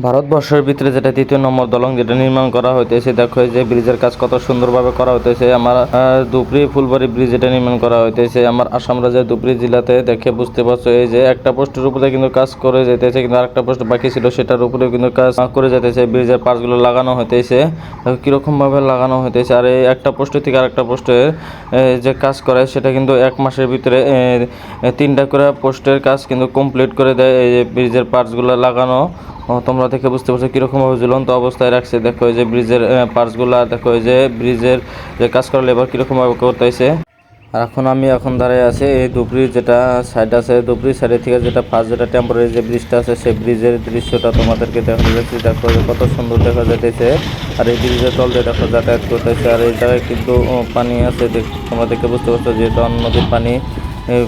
ভারতবর্ষের ভিতরে যেটা ৩য় নম্বর দলং যেটা নির্মাণ করা হইতেছে, দেখো এই যে ব্রিজের কাজ কত সুন্দরভাবে করা হইতেছে। আমার ধুবড়ী ফুলবাড়ি ব্রিজ যেটা নির্মাণ করা হইতেছে আমার আসাম রাজ্যের ধুবড়ী জেলাতে। দেখে বুঝতে পারছো এই যে একটা পোস্টের উপরে কিন্তু কাজ করে যেতেছে, কিন্তু আরেকটা পোস্ট বাকি ছিল সেটার উপরেও কিন্তু কাজ করে যেতেছে। ব্রিজের পার্টসগুলো লাগানো হইতেছে, কিরকম ভাবে লাগানো হইতেছে। আর এই একটা পোস্টের থেকে আরেকটা পোস্টে যে কাজ করে সেটা কিন্তু 1 মাসের ভিতরে 3টা করে পোস্টের কাজ কিন্তু কমপ্লিট করে দেয়। এই যে ব্রিজের পার্টসগুলো লাগানো তোমরা দেখে বুঝতে পারছো কিরকম ভাবে ঝুলন্ত অবস্থায় রাখছে। দেখো এই যে ব্রিজের পার্টসগুলা, দেখো এই যে ব্রিজের যে কাজ করা লেবার কিরকম ভাবে করতেছে। আর এখন দাঁড়ায় আছে এই ধুবড়ির যেটা সাইড আছে, ধুবড়ির সাইডের থেকে যেটা ফার্স্ট যেটা টেম্পোরারি যে ব্রিজটা আছে সেই ব্রিজের দৃশ্যটা তোমাদেরকে দেখা যাচ্ছে। দেখো যে কত সুন্দর দেখা যাইতেছে। আর এই ব্রিজের তল দিয়ে দেখো যাতায়াত করতেছে। আর এই জায়গায় কিন্তু পানি আছে, তোমরা দেখে বুঝতে পারছো যেহেতু নদীর পানি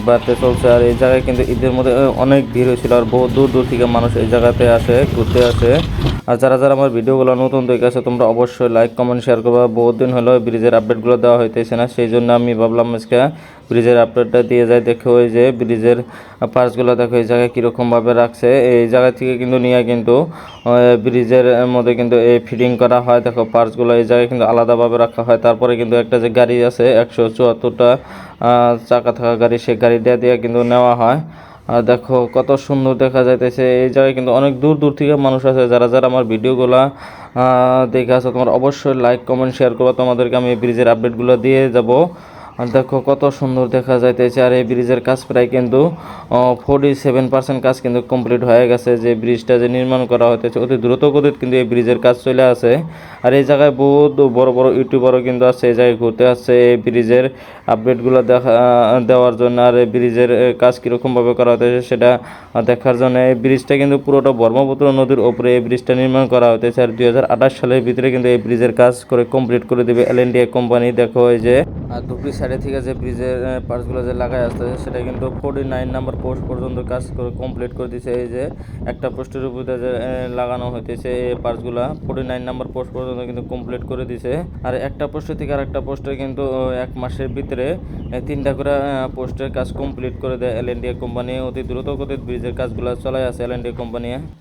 বাড়তে চলছে। আর এই জায়গায় কিন্তু ঈদের মধ্যে অনেক ভিড় হয়েছিল, আর বহু দূর দূর থেকে মানুষ এই জায়গাতে আসে, ঘুরতে আসে। আর যারা যারা আমার ভিডিওগুলো নতুন দেখে আছে তোমরা অবশ্যই লাইক কমেন্ট শেয়ার করবা। বহুত দিন হলো ব্রিজের আপডেটগুলো দেওয়া হইতেছে না, সেই জন্য আমি ভাবলাম আজকে ব্রিজের আপডেটটা দিয়ে যায়। দেখো ওই যে ব্রিজের পার্টসগুলো দেখো এই জায়গায় কীরকমভাবে রাখছে। এই জায়গা থেকে কিন্তু নিয়ে কিন্তু ব্রিজের মধ্যে কিন্তু এই ফিটিং করা হয়। দেখো পার্টসগুলো এই জায়গায় কিন্তু আলাদাভাবে রাখা হয়। তারপরে কিন্তু একটা যে গাড়ি আছে 174টা চাকা থাকা গাড়ি, সেই গাড়িটা দিয়ে কিন্তু নেওয়া হয়। আর দেখো কত সুন্দর দেখা যাইতেছে। এই জায়গায় কিন্তু অনেক দূর দূর থেকে মানুষ আছে। যারা যারা আমার ভিডিওগুলো দেখে আসো তোমরা অবশ্যই লাইক কমেন্ট শেয়ার করবো, তোমাদেরকে আমি ব্রিজের আপডেটগুলো দিয়ে যাব। আর দেখো কত সুন্দর দেখা যাইতেছে। আর এই ব্রিজের কাজ প্রায় কিন্তু 47% কাজ কিন্তু কমপ্লিট হয়ে গেছে। যে ব্রিজটা যে নির্মাণ করা হতেছে অতি দ্রুত গতিতে কিন্তু এই ব্রিজের কাজ চলে আসে। আর এই জায়গায় বহুত বড় বড় ইউটিউবারও কিন্তু আছে এই জায়গায় ঘুরতে আসছে এই ব্রিজের আপডেটগুলো দেওয়ার জন্য। আর এই ব্রিজের কাজ কীরকমভাবে করা হতেছে সেটা দেখার জন্য। এই ব্রিজটা কিন্তু পুরোটা ব্রহ্মপুত্র নদীর ওপরে এই ব্রিজটা নির্মাণ করা হতেছে। আর 2028 সালের ভিতরে কিন্তু এই ব্রিজের কাজ করে কমপ্লিট করে দেবে এল&টি কোম্পানি। দেখো এই যে আর ধুবড়ি সাইডে থেকে যে ব্রিজের পার্টসগুলো যে লাগাই আসতেছে সেটা কিন্তু 49 নাম্বার পোস্ট পর্যন্ত কাজ করে কমপ্লিট করে দিচ্ছে। এই যে একটা পোস্টের উপরে যে লাগানো হইতেছে এই পার্টসগুলো 49 নাম্বার পোস্ট পর্যন্ত কিন্তু কমপ্লিট করে দিছে। আর একটা পোস্টের থেকে আরেকটা পোস্টে কিন্তু 1 মাসের ভিতরে 3টা করে পোস্টের কাজ কমপ্লিট করে দেয় এল&টি কোম্পানি। অতি দ্রুত গতিতে ব্রিজের কাজগুলো চলাই আছে এল&টি কোম্পানি।